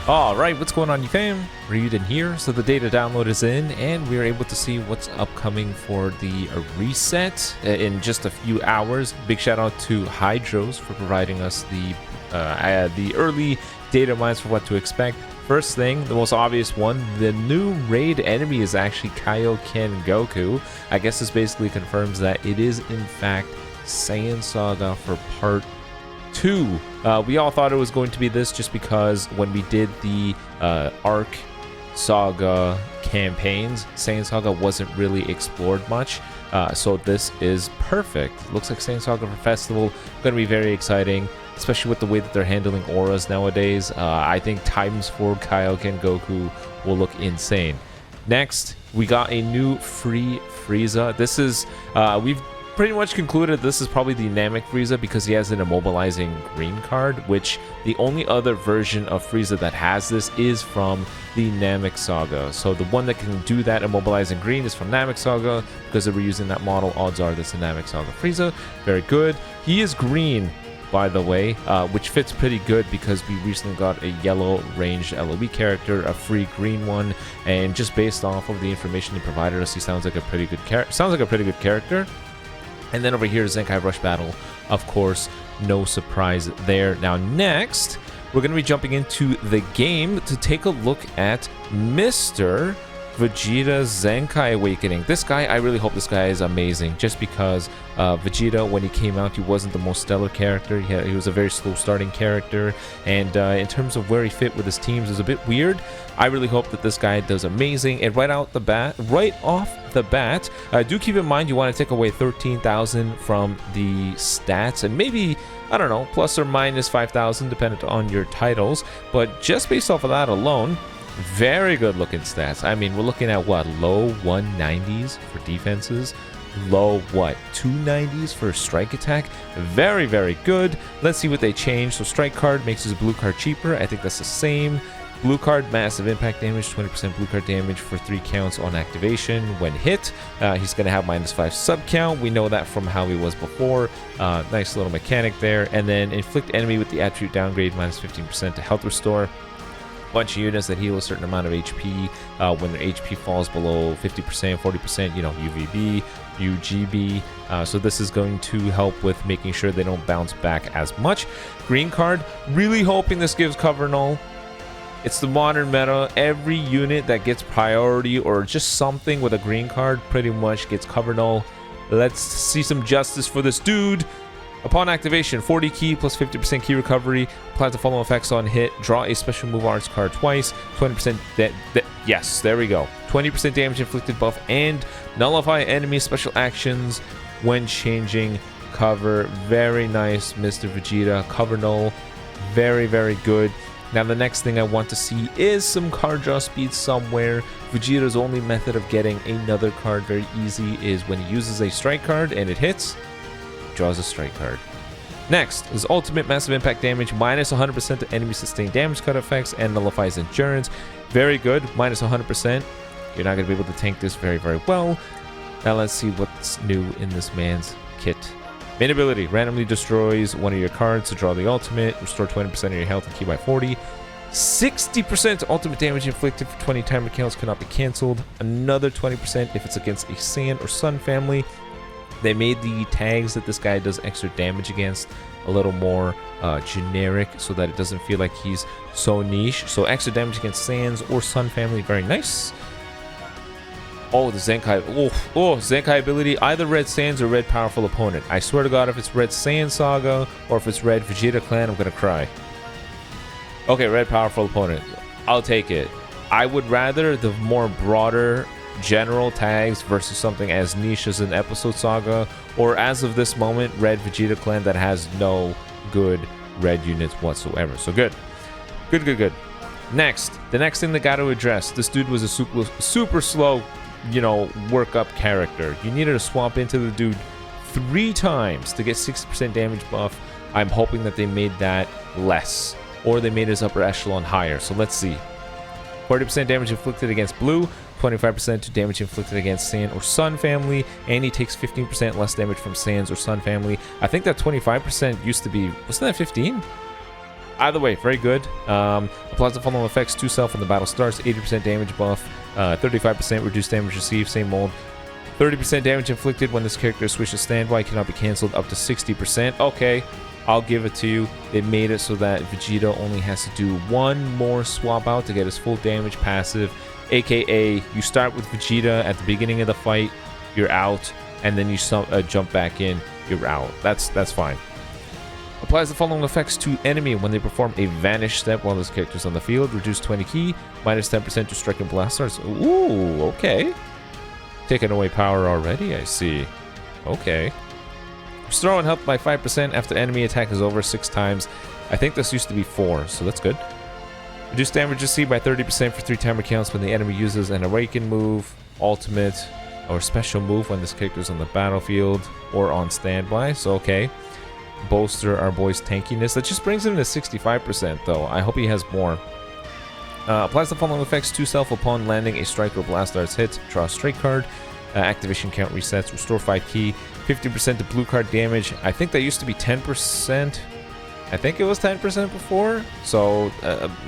Alright, what's going on, you fam? Raiyuden here. So the data download is in, and we're able to see what's upcoming for the reset in just a few hours. Big shout out to Hydros for providing us the early data mines for what to expect. First thing, the most obvious one, the new raid enemy is actually Kaioken Goku. I guess this basically confirms that it is in fact Saiyan Saga for part 2. We all thought it was going to be this just because when we did the Arc Saga campaigns, Saiyan Saga wasn't really explored much. So this is perfect. Looks like Saiyan Saga for Festival. Going to be very exciting, especially with the way that they're handling auras nowadays. I think times 4 Kaioken Goku will look insane. Next, we got a new free Frieza. This is, we've pretty much concluded this is probably the Namek Frieza because he has an immobilizing green card, which the only other version of Frieza that has this is from the Namek Saga. So the one that can do that immobilizing green is from Namek Saga. Because they were using that model, odds are that's a Namek Saga Frieza. Very good. He is green, by the way, which fits pretty good because we recently got a yellow ranged LOE character, a free green one, and just based off of the information he provided us, he sounds like a pretty good character. And then over here, Zenkai Rush Battle, of course, no surprise there. Now next, we're going to be jumping into the game to take a look at Mr. Vegeta Zenkai Awakening. This guy, I really hope this guy is amazing, just because Vegeta, when he came out, he wasn't the most stellar character. He was a very slow starting character, and in terms of where he fit with his teams, it was a bit weird. I really hope that this guy does amazing. And right off the bat, do keep in mind you want to take away 13,000 from the stats, and maybe, I don't know, plus or minus 5,000 depending on your titles. But just based off of that alone, very good looking stats. I mean, we're looking at what, low 190s for defenses, low 290s for strike attack. Very, very good. Let's see what they changed. So strike card makes his blue card cheaper. I think that's the same. Blue card, massive impact damage, 20% blue card damage for 3 counts on activation when hit. He's going to have -5 sub count. We know that from how he was before. Nice little mechanic there. And then inflict enemy with the attribute downgrade, -15% to health restore. Bunch of units that heal a certain amount of HP when their HP falls below 50%, 40%, you know, UVB, UGB. So this is going to help with making sure they don't bounce back as much. Green card, really hoping this gives cover null. It's the modern meta. Every unit that gets priority or just something with a green card pretty much gets cover null. Let's see some justice for this dude. Upon activation, 40 key plus 50% key recovery. Apply the following effects on hit. Draw a special move arts card twice. 20% yes, there we go. 20% damage inflicted buff and nullify enemy special actions when changing cover. Very nice, Mr. Vegeta. Cover null. Very, very good. Now the next thing I want to see is some card draw speed somewhere. Vegeta's only method of getting another card very easy is when he uses a strike card and it hits, draws a strike card. Next is ultimate massive impact damage, -100% to enemy sustained damage cut effects and nullifies endurance. Very good, -100%. You're not going to be able to tank this very, very well. Now let's see what's new in this man's kit. Main ability, randomly destroys one of your cards to draw the ultimate, restore 20% of your health and key by 40. 60% ultimate damage inflicted for 20 timer counts cannot be cancelled. Another 20% if it's against a Saiyan or Sun family. They made the tags that this guy does extra damage against a little more generic so that it doesn't feel like he's so niche. So extra damage against Saiyans or Sun family, very nice. Oh, the Zenkai. Oh, Zenkai ability. Either red Saiyans or red powerful opponent. I swear to God, if it's red Saiyan Saga or if it's red Vegeta clan, I'm going to cry. Okay, red powerful opponent. I'll take it. I would rather the more broader general tags versus something as niche as an episode Saga, or as of this moment, red Vegeta clan that has no good red units whatsoever. So good. Good. Next, the next thing they got to address. This dude was a super slow, you know, workup character. You needed to swap into the dude 3 times to get 60% damage buff. I'm hoping that they made that less, or they made his upper echelon higher. So let's see. 40% damage inflicted against blue, 25% to damage inflicted against Saiyan or Sun family, and he takes 15% less damage from Saiyans or Sun family. I think that 25% used to be, wasn't that 15? Either way, very good. Applies the following effects to self when the battle starts. 80% damage buff, 35% reduced damage received, same mold. 30% damage inflicted when this character switches standby, cannot be cancelled up to 60%. Okay, I'll give it to you. It made it so that Vegeta only has to do one more swap out to get his full damage passive, aka you start with Vegeta at the beginning of the fight, you're out, and then you jump back in, you're out. That's fine. Applies the following effects to enemy when they perform a vanish step while this character's on the field. Reduce 20 ki, minus 10% to strike and blast starts. Ooh, okay. Taking away power already, I see. Okay. Restore on health by 5% after enemy attack is over 6 times. I think this used to be 4, so that's good. Reduce damage received by 30% for 3 timer counts when the enemy uses an awaken move, ultimate, or special move when this character is on the battlefield or on standby. So okay. Bolster our boy's tankiness. That just brings him to 65% though. I hope he has more. Applies the following effects to self upon landing a strike or blast arts hit. Draw a strike card. Activation count resets. Restore 5 ki. 50% to blue card damage. I think that used to be 10%. I think it was 10% before. So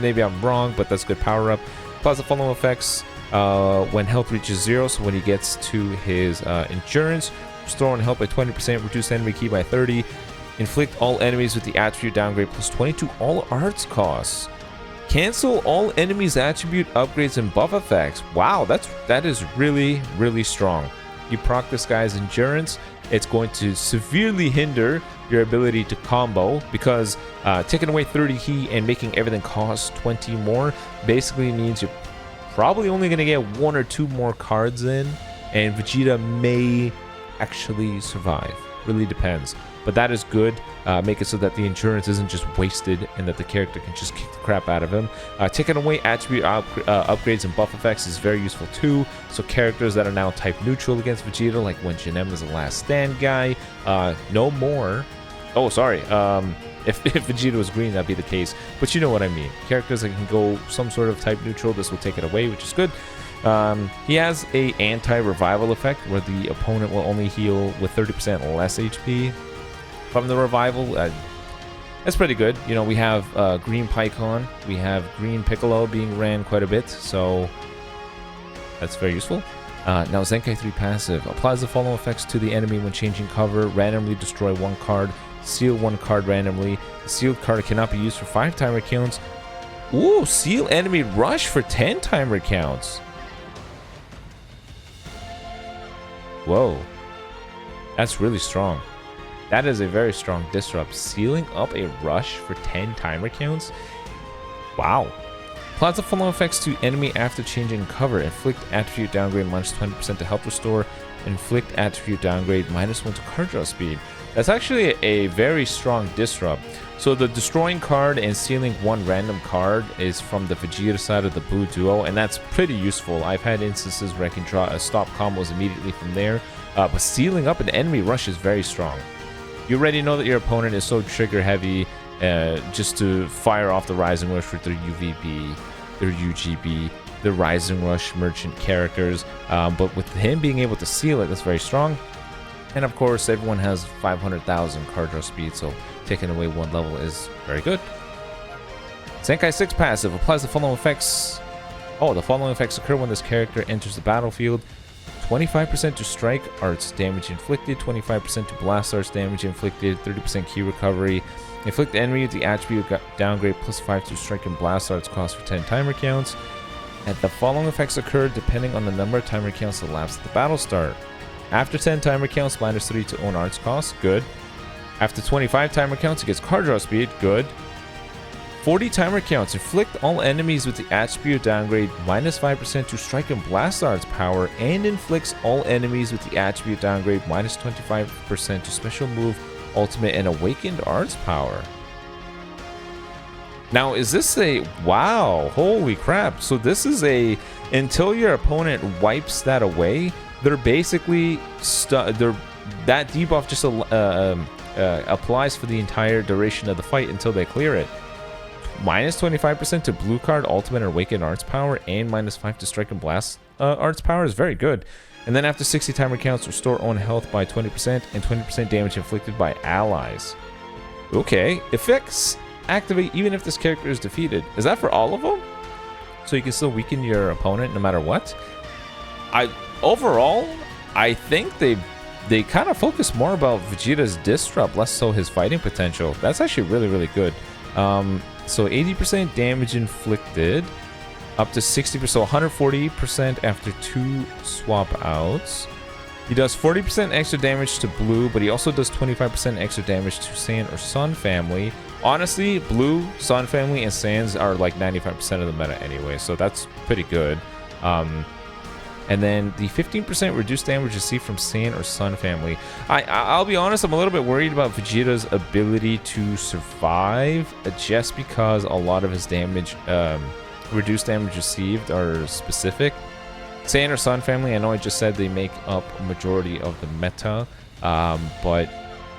maybe I'm wrong, but that's good power up. Applies the following effects when health reaches 0. So when he gets to his endurance. Restore on health by 20%. Reduce enemy ki by 30. Inflict all enemies with the attribute downgrade plus 20 to all arts costs. Cancel all enemies attribute upgrades and buff effects. Wow, that is really, really strong. You proc this guy's endurance, it's going to severely hinder your ability to combo because taking away 30 ki and making everything cost 20 more basically means you're probably only going to get 1 or 2 more cards in, and Vegeta may actually survive. Really depends. But that is good. Make it so that the endurance isn't just wasted and that the character can just kick the crap out of him. Taking away attribute upgrades and buff effects is very useful too. So characters that are now type neutral against Vegeta, like when Janem is the last stand guy, no more. Oh, sorry. If Vegeta was green, that'd be the case. But you know what I mean. Characters that can go some sort of type neutral, this will take it away, which is good. He has a anti-revival effect where the opponent will only heal with 30% less HP from the revival. That's pretty good. You know, we have green Pycon, we have green Piccolo being ran quite a bit, so that's very useful. Now Zenkai 3 passive applies the following effects to the enemy when changing cover. Randomly destroy 1 card, seal 1 card randomly. The sealed card cannot be used for 5 timer counts. Ooh, seal enemy rush for 10 timer counts. Whoa, that's really strong. That is a very strong disrupt. Sealing up a rush for 10 timer counts. Wow. Applies the following effects to enemy after changing cover. Inflict attribute downgrade minus 20% to health restore. Inflict attribute downgrade minus 1 to card draw speed. That's actually a very strong disrupt. So the destroying card and sealing 1 random card is from the Vegeta side of the Blue Duo, and that's pretty useful. I've had instances where I can draw a stop combos immediately from there, but sealing up an enemy rush is very strong. You already know that your opponent is so trigger heavy just to fire off the Rising Rush with their UVB, their UGB, the Rising Rush merchant characters, but with him being able to seal it, that's very strong. And of course, everyone has 500,000 card draw speed, so taking away 1 level is very good. Zenkai 6 passive applies the following effects. Oh, the following effects occur when this character enters the battlefield. 25% to strike arts damage inflicted, 25% to blast arts damage inflicted, 30% ki recovery. Inflict enemy with the attribute downgrade plus 5 to strike and blast arts cost for 10 timer counts. And the following effects occur depending on the number of timer counts elapsed at the battle start. After 10 timer counts, minus 3 to own arts cost, good. After 25 timer counts, it gets card draw speed, good. 40 timer counts, inflict all enemies with the attribute downgrade minus 5% to strike and blast arts power, and inflicts all enemies with the attribute downgrade minus 25% to special move, ultimate, and awakened arts power. Now, is this a... Wow, holy crap. So this is a... Until your opponent wipes that away, they're basically... that debuff just applies for the entire duration of the fight until they clear it. Minus 25% to blue card, ultimate, and awakened arts power, and minus 5 to strike and blast arts power is very good. And then after 60 timer counts, restore own health by 20% and 20% damage inflicted by allies. Okay, effects activate even if this character is defeated. Is that for all of them? So you can still weaken your opponent no matter what? Overall, I think they kind of focus more about Vegeta's disrupt, less so his fighting potential. That's actually really, really good. So 80% damage inflicted, up to 60%, so 140% after 2 swap outs. He does 40% extra damage to Blue, but he also does 25% extra damage to Saiyan or Sun family. Honestly, Blue, Sun family, and Saiyans are like 95% of the meta anyway, so that's pretty good. And then the 15% reduced damage received from Saiyan or Sun family. I'll be honest, I'm a little bit worried about Vegeta's ability to survive, just because a lot of his damage, reduced damage received, are specific. Saiyan or Sun family, I know I just said they make up a majority of the meta, but,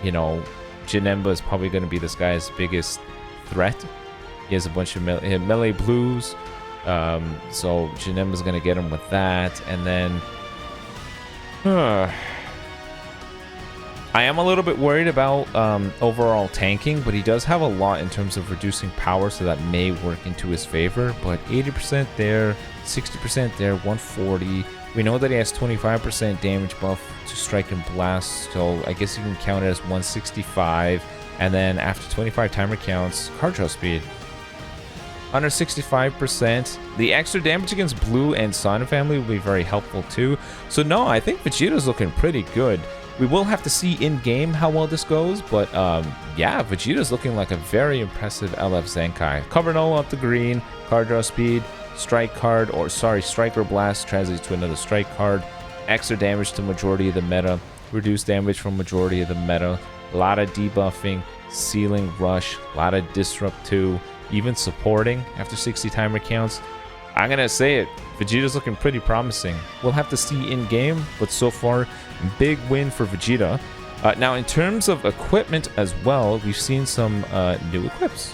you know, Janemba is probably going to be this guy's biggest threat. He has a bunch of melee blues. So Janemba's gonna get him with that, and then I am a little bit worried about overall tanking, but he does have a lot in terms of reducing power, so that may work into his favor. But 80% there, 60% there, 140. We know that he has 25% damage buff to strike and blast, so I guess you can count it as 165. And then after 25 timer counts, card draw speed. Under 65%. The extra damage against Blue and Sun family will be very helpful too. So no, I think Vegeta's looking pretty good. We will have to see in-game how well this goes, but yeah, Vegeta's looking like a very impressive LF Zenkai. Cover null up to green, card draw speed, strike card, or sorry, strike or blast translates to another strike card, extra damage to majority of the meta, reduced damage from majority of the meta, a lot of debuffing, sealing rush, a lot of disrupt too, even supporting after 60 timer counts. I'm gonna say it, Vegeta's looking pretty promising. We'll have to see in game, but so far, big win for Vegeta. Now in terms of equipment as well, we've seen some new equips.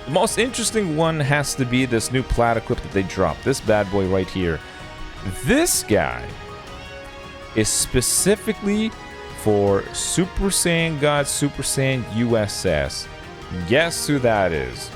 The most interesting one has to be this new PLAT equip that they dropped, this bad boy right here. This guy is specifically for Super Saiyan God, Super Saiyan USS. Guess who that is?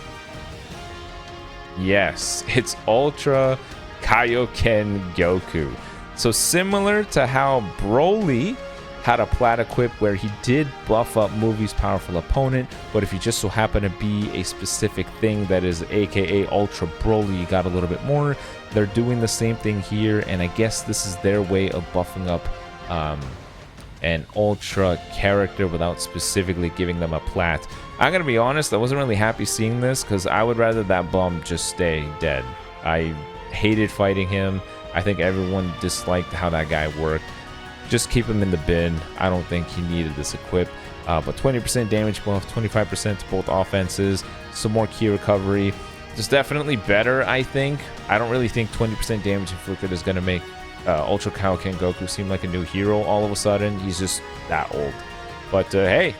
Yes, it's Ultra Kaioken Goku. So similar to how Broly had a PLAT equip where he did buff up Movie's powerful opponent, but if you just so happen to be a specific thing that is aka Ultra Broly, you got a little bit more. They're doing the same thing here, and I guess this is their way of buffing up an Ultra character without specifically giving them a PLAT. I'm gonna be honest, I wasn't really happy seeing this because I would rather that bum just stay dead. I hated fighting him. I think everyone disliked how that guy worked. Just keep him in the bin. I don't think he needed this equip. But 20% damage buff, 25% to both offenses, some more key recovery. Just definitely better, I think. I don't really think 20% damage inflicted is gonna make Ultra Kaioken Goku seem like a new hero all of a sudden. He's just that old. But hey,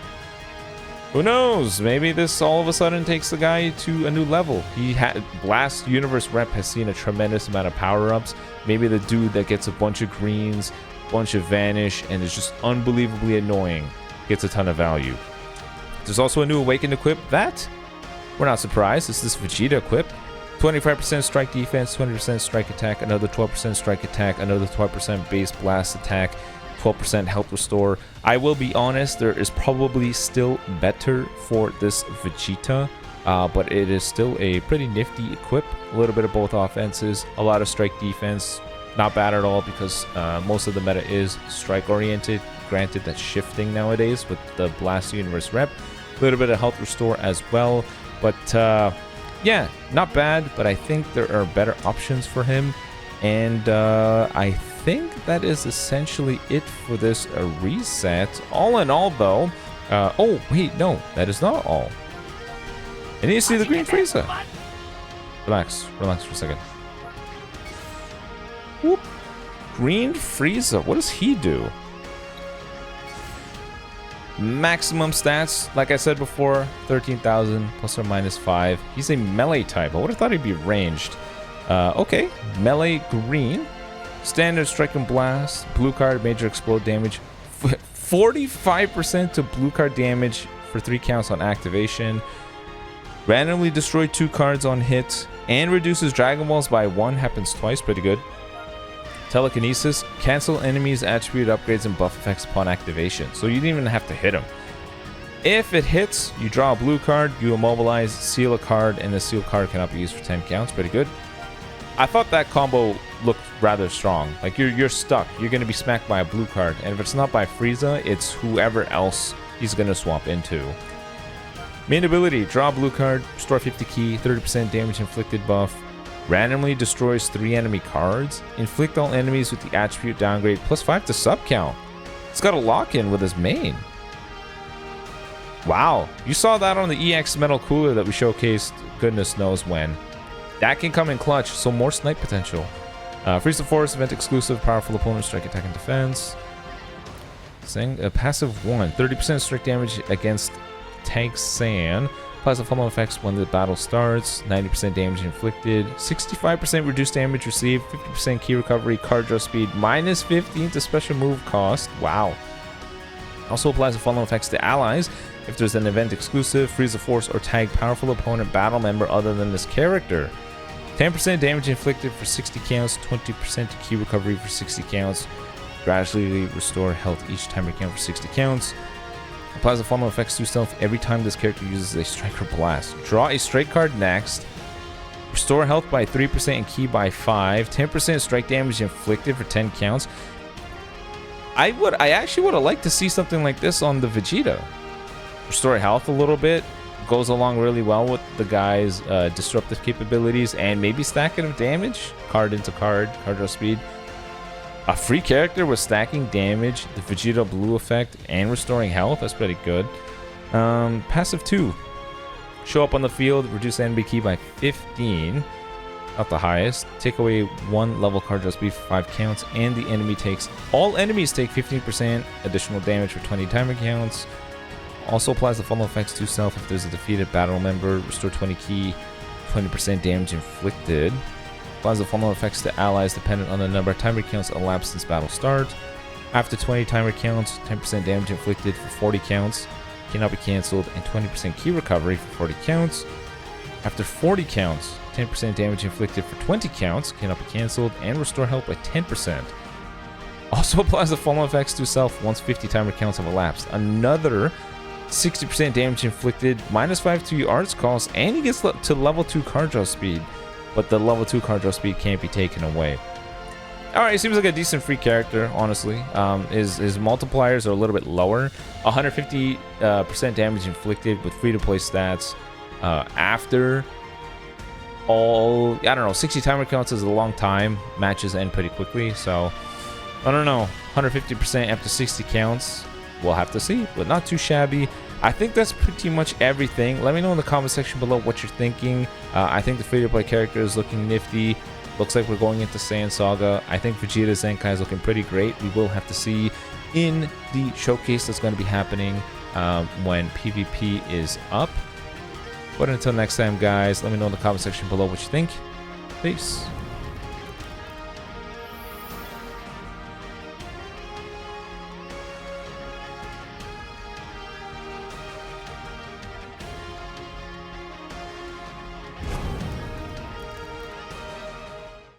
who knows? Maybe this all of a sudden takes the guy to a new level. He had Blast Universe Rep has seen a tremendous amount of power-ups. Maybe the dude that gets a bunch of greens, bunch of vanish, and is just unbelievably annoying gets a ton of value. There's also a new Awakened equip that we're not surprised. It's this Vegeta equip. 25% strike defense, 20% strike attack, another 12% strike attack, another 12% base blast attack, 12% health restore. I will be honest, there is probably still better for this Vegeta, but it is still a pretty nifty equip. A little bit of both offenses, a lot of strike defense. Not bad at all because most of the meta is strike oriented. Granted, that's shifting nowadays with the Blast Universe rep. A little bit of health restore as well, but yeah, not bad, but I think there are better options for him. And I think that is essentially it for this reset. All in all, though, oh, wait, no, that is not all. I need to see the green Frieza. Relax for a second. Whoop. Green Frieza, what does he do? Maximum stats, like I said before, 13,000 plus or minus 5. He's a melee type. I would have thought he'd be ranged. Okay, melee green, standard strike and blast, blue card major explode damage, 45% to blue card damage for 3 counts on activation. Randomly destroy 2 cards on hit and reduces Dragon Balls by 1. Happens twice. Pretty good. Telekinesis. Cancel enemies' attribute upgrades and buff effects upon activation. So you didn't even have to hit them. If it hits, you draw a blue card, you immobilize, seal a card, and the sealed card cannot be used for 10 counts. Pretty good. I thought that combo looked rather strong. Like you're stuck. You're going to be smacked by a blue card. And if it's not by Frieza, it's whoever else he's going to swap into. Main ability, draw a blue card, restore 50 ki, 30% damage inflicted buff. Randomly destroys 3 enemy cards. Inflict all enemies with the attribute downgrade plus 5 to sub count. It's got a lock-in with his main. Wow. You saw that on the EX Metal Cooler that we showcased goodness knows when. That can come in clutch, so more snipe potential. Freeze the Force, event exclusive, powerful opponent, strike, attack, and defense. Passive 1, 30% strike damage against Tank Saiyan. Applies the following effects when the battle starts. 90% damage inflicted. 65% reduced damage received. 50% key recovery. Card draw speed. Minus 15 to special move cost. Wow. Also applies the following effects to allies. If there's an event exclusive, freeze the force, or tag powerful opponent battle member other than this character. 10% damage inflicted for 60 counts. 20% key recovery for 60 counts. Gradually restore health each time recount for 60 counts. Applies the following effects to self every time this character uses a strike or blast. Draw a strike card next. Restore health by 3% and ki by 5. 10% strike damage inflicted for 10 counts. I actually would have liked to see something like this on the Vegeta. Restore health a little bit. Goes along really well with the guy's disruptive capabilities and maybe stacking of damage. Card into card draw speed. A free character with stacking damage, the Vegeta Blue effect, and restoring health. That's pretty good. Passive 2. Show up on the field, reduce enemy ki by 15. Not the highest. Take away 1 level card draw speed for 5 counts, and the enemy takes... All enemies take 15% additional damage for 20 timer counts. Also applies the following effects to self if there's a defeated battle member. Restore 20 ki, 20% damage inflicted. Applies the following effects to allies dependent on the number of timer counts elapsed since battle start. After 20 timer counts, 10% damage inflicted for 40 counts. Cannot be cancelled, and 20% key recovery for 40 counts. After 40 counts, 10% damage inflicted for 20 counts. Cannot be cancelled, and restore health by 10%. Also applies the following effects to self once 50 timer counts have elapsed. Another 60% damage inflicted, minus 5 to your arts cost, and he gets to level 2 card draw speed. But the level 2 card draw speed can't be taken away. Alright, seems like a decent free character, honestly. His multipliers are a little bit lower. 150% damage inflicted with free-to-play stats. After all, I don't know, 60 timer counts is a long time. Matches end pretty quickly, so I don't know. 150% after 60 counts. We'll have to see, but not too shabby. I think that's pretty much everything. Let me know in the comment section below what you're thinking. I think the free-to-play character is looking nifty. Looks like we're going into Saiyan Saga. I think Vegeta Zenkai is looking pretty great. We will have to see in the showcase that's going to be happening when PvP is up. But until next time, guys, let me know in the comment section below what you think. Peace.